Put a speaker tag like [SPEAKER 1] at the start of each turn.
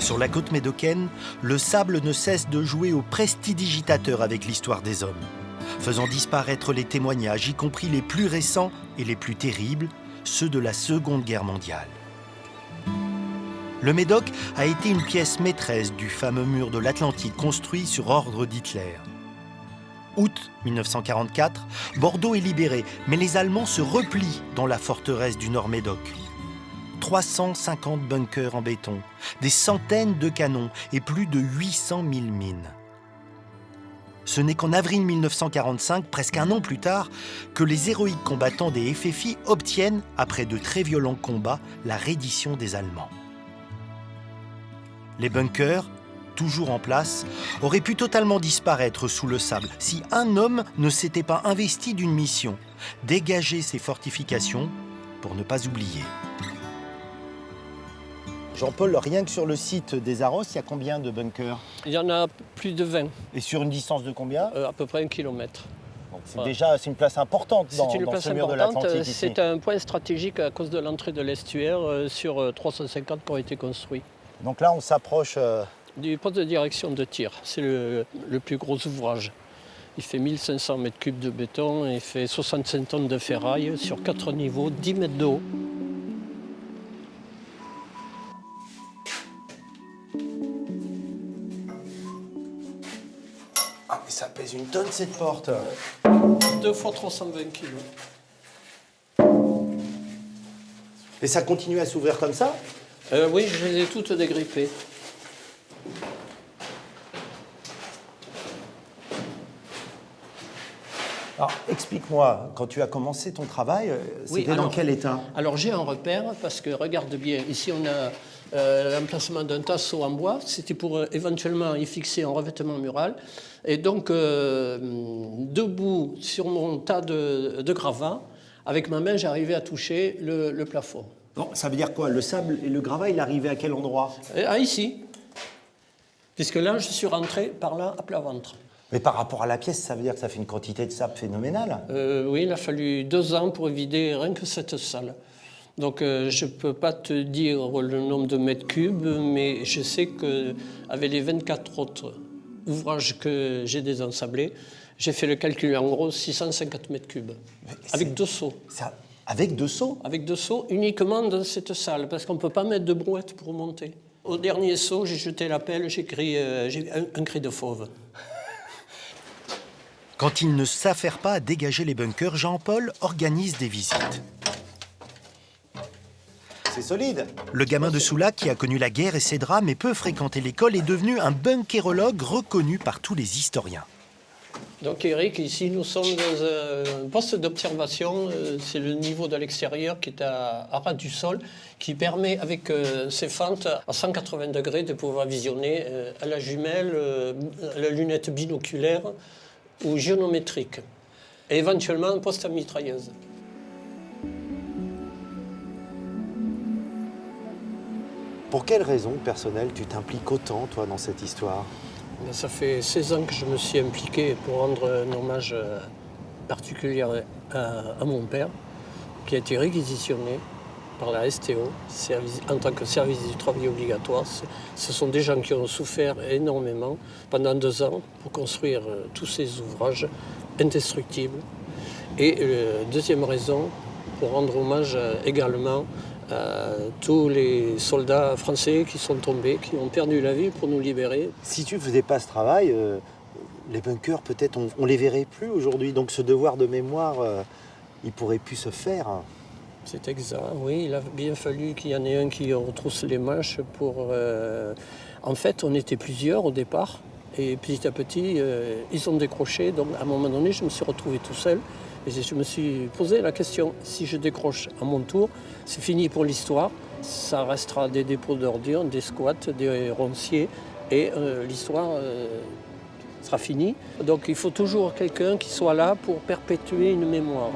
[SPEAKER 1] Sur la côte médocaine, le sable ne cesse de jouer au prestidigitateur avec l'histoire des hommes, faisant disparaître les témoignages, y compris les plus récents et les plus terribles, ceux de la Seconde Guerre mondiale. Le Médoc a été une pièce maîtresse du fameux mur de l'Atlantide construit sur ordre d'Hitler. Août 1944, Bordeaux est libéré, mais les Allemands se replient dans la forteresse du Nord-Médoc. 350 bunkers en béton, des centaines de canons et plus de 800 000 mines. Ce n'est qu'en avril 1945, presque un an plus tard, que les héroïques combattants des FFI obtiennent, après de très violents combats, la reddition des Allemands. Les bunkers, toujours en place, auraient pu totalement disparaître sous le sable si un homme ne s'était pas investi d'une mission, dégager ces fortifications pour ne pas oublier. Jean-Paul, rien que sur le site des Arros, il y a combien de bunkers?
[SPEAKER 2] Il y en a plus de 20.
[SPEAKER 1] Et sur une distance de combien?
[SPEAKER 2] À peu près 1 kilomètre.
[SPEAKER 1] Donc c'est déjà une place importante dans ce mur de l'Atlantique ici.
[SPEAKER 2] C'est un point stratégique à cause de l'entrée de l'estuaire sur 350 qui ont été construits.
[SPEAKER 1] Donc là, on s'approche...
[SPEAKER 2] Du poste de direction de tir. C'est le plus gros ouvrage. Il fait 1500 mètres cubes de béton et il fait 65 tonnes de ferraille sur 4 niveaux, 10 mètres de haut.
[SPEAKER 1] Ah, mais ça pèse une tonne cette porte.
[SPEAKER 2] 2 fois 320 kilos.
[SPEAKER 1] Et ça continue à s'ouvrir comme ça?
[SPEAKER 2] Oui, je les ai toutes dégrippées.
[SPEAKER 1] Alors, explique-moi, quand tu as commencé ton travail, c'était dans quel état?
[SPEAKER 2] Alors j'ai un repère, parce que regarde bien, ici on a l'emplacement d'un tasseau en bois, c'était pour éventuellement y fixer un revêtement mural. Et donc, debout sur mon tas de gravats, avec ma main, j'arrivais à toucher le plafond.
[SPEAKER 1] Bon, ça veut dire quoi? Le sable et le gravat, il arrivait à quel endroit?
[SPEAKER 2] Ici. Puisque là, je suis rentré par là à plat ventre.
[SPEAKER 1] Mais par rapport à la pièce, ça veut dire que ça fait une quantité de sable phénoménale.
[SPEAKER 2] Oui, il a fallu 2 ans pour vider rien que cette salle. Donc je ne peux pas te dire le nombre de mètres cubes, mais je sais qu'avec les 24 autres ouvrages que j'ai désensablés, j'ai fait le calcul, en gros 650 mètres cubes, avec 2 seaux.
[SPEAKER 1] Avec 2 seaux?
[SPEAKER 2] Avec 2 seaux uniquement dans cette salle, parce qu'on ne peut pas mettre de brouette pour monter. Au dernier saut, j'ai jeté la pelle, j'ai un cri de fauve.
[SPEAKER 1] Quand il ne s'affaire pas à dégager les bunkers, Jean-Paul organise des visites. C'est solide. Le gamin de Soulac, qui a connu la guerre et ses drames et peut fréquenter l'école, est devenu un bunkérologue reconnu par tous les historiens.
[SPEAKER 2] Donc Eric, ici nous sommes dans un poste d'observation, c'est le niveau de l'extérieur qui est à ras du sol, qui permet avec ces fentes à 180 degrés de pouvoir visionner à la jumelle, à la lunette binoculaire ou géométrique, et éventuellement un poste à mitrailleuse.
[SPEAKER 1] Pour quelle raison personnelle tu t'impliques autant, toi, dans cette histoire?
[SPEAKER 2] Ça fait 16 ans que je me suis impliqué pour rendre un hommage particulier à mon père, qui a été réquisitionné par la STO en tant que service du travail obligatoire. Ce sont des gens qui ont souffert énormément pendant 2 ans pour construire tous ces ouvrages indestructibles. Et deuxième raison, pour rendre hommage également à tous les soldats français qui sont tombés, qui ont perdu la vie pour nous libérer.
[SPEAKER 1] Si tu ne faisais pas ce travail, les bunkers, peut-être, on ne les verrait plus aujourd'hui. Donc ce devoir de mémoire, il pourrait plus se faire.
[SPEAKER 2] C'est exact, oui. Il a bien fallu qu'il y en ait un qui retrousse les manches pour... En fait, on était plusieurs au départ. Et petit à petit, ils ont décroché. Donc à un moment donné, je me suis retrouvé tout seul. Et je me suis posé la question, si je décroche à mon tour, c'est fini pour l'histoire. Ça restera des dépôts d'ordures, des squats, des ronciers. Et l'histoire sera finie. Donc il faut toujours quelqu'un qui soit là pour perpétuer une mémoire.